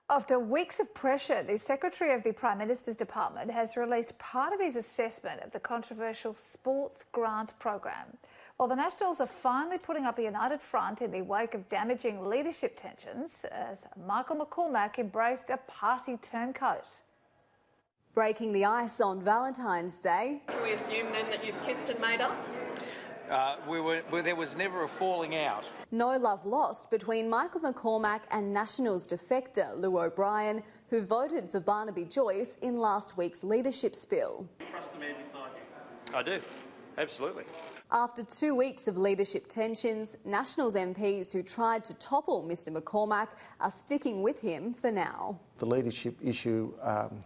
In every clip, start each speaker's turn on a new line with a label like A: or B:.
A: After weeks of pressure, the Secretary of the Prime Minister's Department has released part of his assessment of the controversial sports grant program. While the Nationals are finally putting up a united front in the wake of damaging leadership tensions, as Michael McCormack embraced a party turncoat.
B: Breaking the ice on Valentine's Day.
C: Can we assume then that you've kissed and made up?
D: There was never a falling out.
B: No love lost between Michael McCormack and Nationals defector Llew O'Brien, who voted for Barnaby Joyce in last week's leadership spill.
D: Do you trust the man beside you? I do, absolutely.
B: After 2 weeks of leadership tensions, Nationals MPs who tried to topple Mr McCormack are sticking with him for now.
E: The leadership issue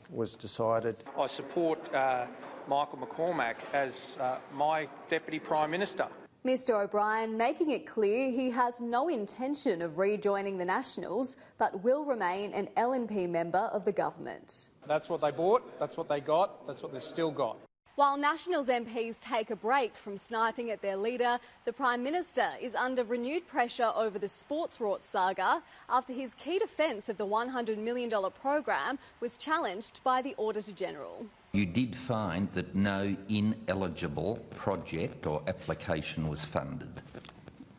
E: was decided.
D: I support Michael McCormack as my Deputy Prime Minister.
B: Mr O'Brien making it clear he has no intention of rejoining the Nationals, but will remain an LNP member of the government.
F: That's what they bought, that's what they got, that's what they've still got.
B: While Nationals MPs take a break from sniping at their leader, the Prime Minister is under renewed pressure over the sports rort saga after his key defence of the $100 million program was challenged by the Auditor-General.
G: You did find that no ineligible project or application was funded.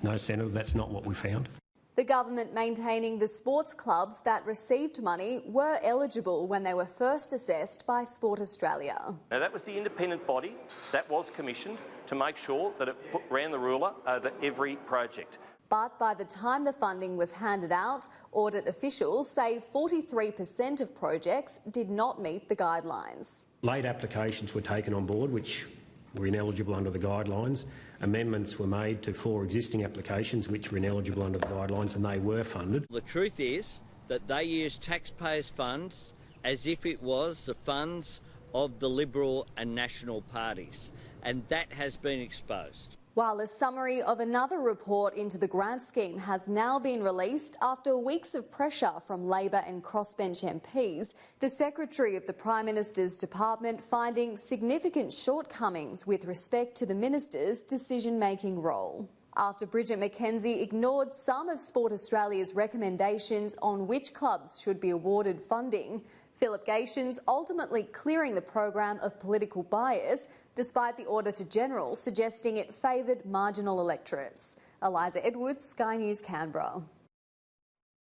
H: No, Senator, that's not what we found.
B: The government maintaining the sports clubs that received money were eligible when they were first assessed by Sport Australia.
I: Now, that was the independent body that was commissioned to make sure that it ran the ruler over every project.
B: But by the time the funding was handed out, audit officials say 43% of projects did not meet the guidelines.
H: Late applications were taken on board, which were ineligible under the guidelines. Amendments were made to 4 existing applications which were ineligible under the guidelines, and they were funded.
J: The truth is that they used taxpayers' funds as if it was the funds of the Liberal and National parties, and that has been exposed.
B: While a summary of another report into the grant scheme has now been released after weeks of pressure from Labor and crossbench MPs, the Secretary of the Prime Minister's Department finding significant shortcomings with respect to the Minister's decision-making role. After Bridget McKenzie ignored some of Sport Australia's recommendations on which clubs should be awarded funding, Philip Gations ultimately clearing the program of political bias, despite the Auditor-General suggesting it favoured marginal electorates. Eliza Edwards, Sky News, Canberra.